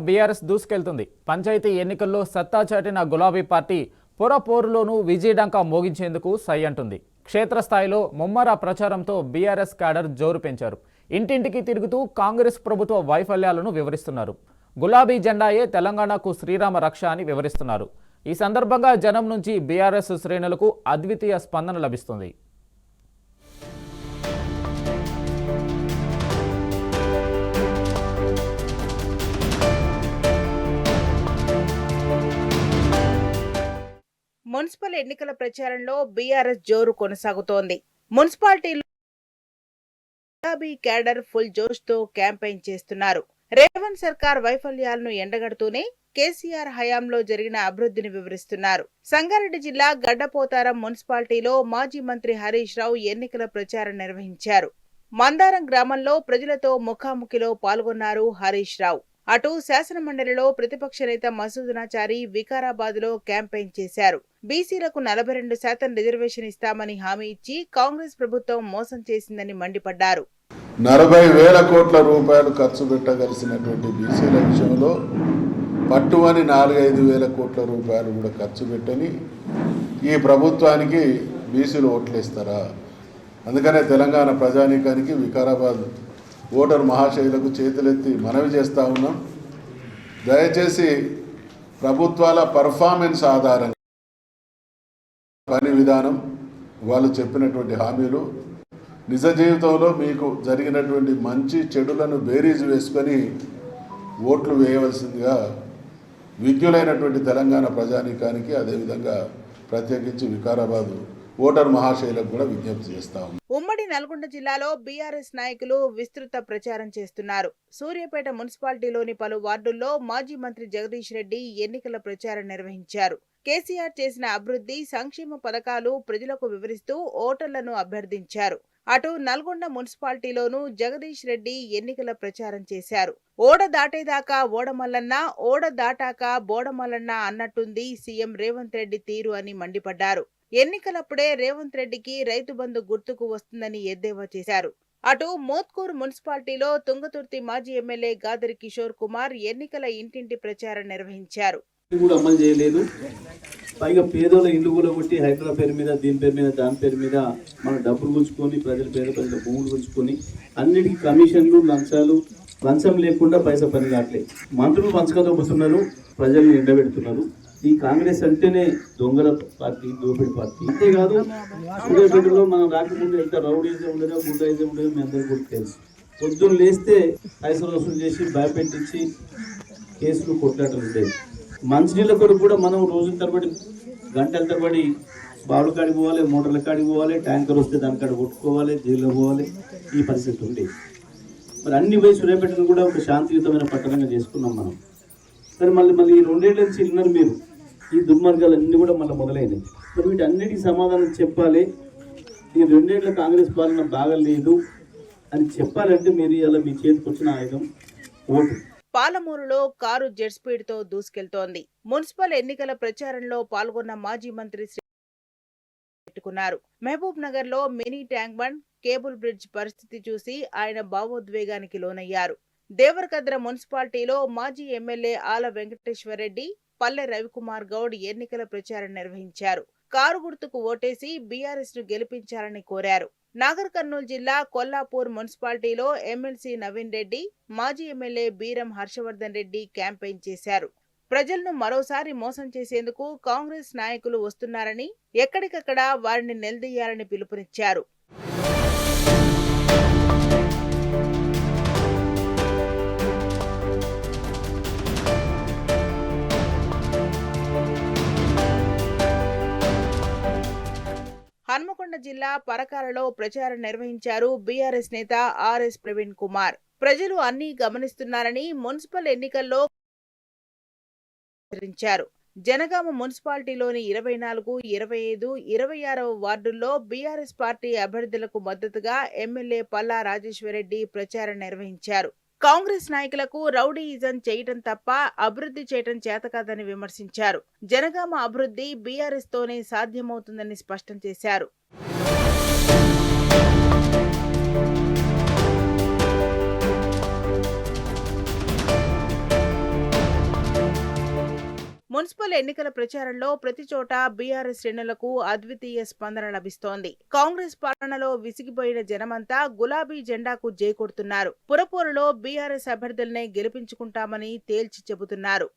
BRS దూసుకెళ్తుంది. Panchayat ఎన్నికల్లో సత్తా చాటిన గులాబీ పార్టీ పొరపోరులోనూ విజయడంకా మోగించేందుకు సై అంటుంది. క్షేత్రస్థాయిలో ముమ్మర ప్రచారంతో బీఆర్ఎస్ క్యాడర్ జోరు పెంచారు. ఇంటింటికి తిరుగుతూ కాంగ్రెస్ ప్రభుత్వ వైఫల్యాలను వివరిస్తున్నారు. గులాబీ జెండాయే తెలంగాణకు శ్రీరామ రక్ష అని వివరిస్తున్నారు. ఈ సందర్భంగా జనం నుంచి బీఆర్ఎస్ శ్రేణులకు అద్వితీయ స్పందన లభిస్తుంది. మున్సిపల్ ఎన్నికల ప్రచారంలో బీఆర్ఎస్ జోరు కొనసాగుతోంది. మున్సిపాలిటీలో గులాబీ క్యాడర్ ఫుల్ జోష్ తో క్యాంపెయిన్ చేస్తున్నారు. రేవంత్ సర్కార్ వైఫల్యాలను ఎండగడుతూనే కేసీఆర్ హయాంలో జరిగిన అభివృద్ధిని వివరిస్తున్నారు. సంగారెడ్డి జిల్లా గడ్డపోతారం మున్సిపాలిటీలో మాజీ మంత్రి హరీష్ రావు ఎన్నికల ప్రచారం నిర్వహించారు. మందారం గ్రామంలో ప్రజలతో ముఖాముఖిలో పాల్గొన్నారు హరీష్ రావు. అటు శాసనమండలిలో ప్రతిపక్ష నేత మసూదనాచారి వికారాబాద్ లో క్యాంపెయిన్ చేశారు. బీసీలకు 42% రిజర్వేషన్ ఇస్తామని హామీ ఇచ్చి కాంగ్రెస్ ప్రభుత్వం మోసం చేసిందని మండిపడ్డారు. 40,000 కోట్ల రూపాయలు ఖర్చు పెట్టగలిసినటువంటి బీసీల విషయంలో పట్టుమని 4-5 కోట్ల రూపాయలు కూడా ఖర్చు పెట్టని ఈ ప్రభుత్వానికి బీసీలు ఓట్లేస్తారా? అందుకనే తెలంగాణ ప్రజానీకానికి వికారాబాద్ ఓటర్ మహాశైలకు చేతులెత్తి మనవి చేస్తూ ఉన్నాం. దయచేసి ప్రభుత్వాల పర్ఫార్మెన్స్ ఆధారంగా పని విధానం, వాళ్ళు చెప్పినటువంటి హామీలు, నిజ జీవితంలో మీకు జరిగినటువంటి మంచి చెడులను బేరీజు వేసుకొని ఓట్లు వేయవలసిందిగా విజ్ఞులైనటువంటి తెలంగాణ ప్రజానీకానికి, అదేవిధంగా ప్రత్యేకించి వికారాబాద్ ఓటర్ మహాశైలకు కూడా విజ్ఞప్తి చేస్తాం. ఉమ్మడి నల్గొండ జిల్లాలో బీఆర్ఎస్ నాయకులు విస్తృత ప్రచారం చేస్తున్నారు. సూర్యాపేట మున్సిపాలిటీలోని పలు వార్డుల్లో మాజీ మంత్రి జగదీష్ రెడ్డి ఎన్నికల ప్రచారం నిర్వహించారు. కేసీఆర్ చేసిన అభివృద్ధి, సంక్షేమ పథకాలు ప్రజలకు వివరిస్తూ ఓటర్లను అభ్యర్థించారు. అటు నల్గొండ మున్సిపాలిటీలోనూ జగదీష్ రెడ్డి ఎన్నికల ప్రచారం చేశారు. ఓడ దాటేదాకా ఓడమల్లన్న, ఓడ దాటాక బోడమల్లన్న అన్నట్టుంది సీఎం రేవంత్ రెడ్డి తీరు అని మండిపడ్డారు. ఎన్నికలప్పుడే రేవంత్ రెడ్డికి రైతు బంధు గుర్తుకు వస్తుందని ఎద్దేవా చేశారు. అటు మోత్కూరు మున్సిపాలిటీలో తుంగతుర్తి మాజీ ఎమ్మెల్యే గాదరి కిషోర్ కుమార్ ఎన్నికల ఇంటింటి ప్రచారం నిర్వహించారు. కూడా అమలు చేయలేదు. పైగా పేదోళ్ళ ఇల్లు కూడా కొట్టి హైదరాబాద్ పేరు మీద, దీని పేరు మీద, దాని పేరు మీద మన డబ్బులు గుంజుకొని, పేద ప్రజల భూములు గుంజుకొని అన్నిటికీ కమిషన్లు, లంచం లేకుండా పైసా పని కావట్లేదు. మంత్రులు పంచకదొబ్బుతున్నారు, ప్రజల్ని ఎండబెడుతున్నారు. ఈ కాంగ్రెస్ అంటేనే దొంగల పార్టీ, దోపిడి పార్టీ. అంతేకాదు, సూర్యాపేటలో మనం రాకముందు ఎంత రౌడీజం ఉండేదో, గుండాయిజం ఉండేదో మీ అందరికీ కూడా తెలుసు. పొద్దున్న లేస్తే పైసలు వసూలు చేసి భయపెట్టించి కేసులు కొట్లాటలు ఉండేవి. మంచినీళ్ళ కొరకు కూడా మనం రోజుల తరబడి, గంటల తరబడి బావుల కాడికి పోవాలి, మోటార్ల కాడికి పోవాలి, ట్యాంకర్ వస్తే దాని కాడ కొట్టుకోవాలి, జైల్లో పోవాలి. ఈ పరిస్థితి ఉండేది. మరి అన్ని పోయి సూర్యాపేటను కూడా ఒక శాంతియుతమైన పట్టణంగా చేసుకున్నాం మనం. సరే, మళ్ళీ ఈ 2 ఏళ్ళ నుంచి విన్నారు మీరు, ఈ దుర్మార్గాలు అన్నీ కూడా మళ్ళీ మొదలైనవి. మరి వీటన్నిటికీ సమాధానం చెప్పాలి. ఈ 2 ఏళ్ళ కాంగ్రెస్ పాలన బాగలేదు అని చెప్పాలంటే మీరు ఇలా మీ చేతికి వచ్చిన ఆయుధం ఓటు. పాలమూరులో కారు జెట్ స్పీడ్ తో దూసుకెళ్తోంది. మున్సిపల్ ఎన్నికల ప్రచారంలో పాల్గొన్న మాజీ మంత్రి పెట్టుకున్నారు. మహబూబ్ నగర్ లో mini tank bund, cable bridge పరిస్థితి చూసి ఆయన భావోద్వేగానికి లోనయ్యారు. దేవరకద్ర మున్సిపాలిటీలో మాజీ ఎమ్మెల్యే ఆల వెంకటేశ్వరరెడ్డి, పల్లె రవికుమార్ గౌడ్ ఎన్నికల ప్రచారం నిర్వహించారు. కారు గుర్తుకు ఓటేసి బీఆర్ఎస్ ను గెలిపించాలని కోరారు. నాగర్ కర్నూలు జిల్లా కొల్లాపూర్ మున్సిపాలిటీలో ఎమ్మెల్సీ నవీన్ రెడ్డి, మాజీ ఎమ్మెల్యే బీరం హర్షవర్ధన్ రెడ్డి క్యాంపెయిన్ చేశారు. ప్రజలను మరోసారి మోసం చేసేందుకు కాంగ్రెస్ నాయకులు వస్తున్నారని, ఎక్కడికక్కడ వారిని నిలదీయాలని పిలుపునిచ్చారు. హన్మకొండ జిల్లా పరకాలలో ప్రచారం నిర్వహించారు బీఆర్ఎస్ నేత ఆర్ఎస్ ప్రవీణ్ కుమార్. ప్రజలు అన్నీ గమనిస్తున్నారని మున్సిపల్ ఎన్నికల్లో హెచ్చరించారు. జనగామ మున్సిపాలిటీలోని 24, 25, 26వ వార్డుల్లో బీఆర్ఎస్ పార్టీ అభ్యర్థులకు మద్దతుగా ఎమ్మెల్యే పల్లా రాజేశ్వరరెడ్డి ప్రచారం నిర్వహించారు. కాంగ్రెస్ నాయకులకు రౌడీయిజం చేయటం తప్ప అభివృద్ధి చేయటం చేతకాదని విమర్శించారు. జనగామ అభివృద్ధి బీఆర్ఎస్ తోనే సాధ్యమవుతుందని స్పష్టం చేశారు. మున్సిపల్ ఎన్నికల ప్రచారంలో ప్రతి చోట బీఆర్ఎస్ శ్రేణులకు అద్వితీయ స్పందన లభిస్తోంది. కాంగ్రెస్ పాలనలో విసిగిపోయిన జనమంతా గులాబీ జెండాకు జైకొడుతున్నారు. పురపోరులో బీఆర్ఎస్ అభ్యర్థులనే గెలిపించుకుంటామని తేల్చి చెబుతున్నారు.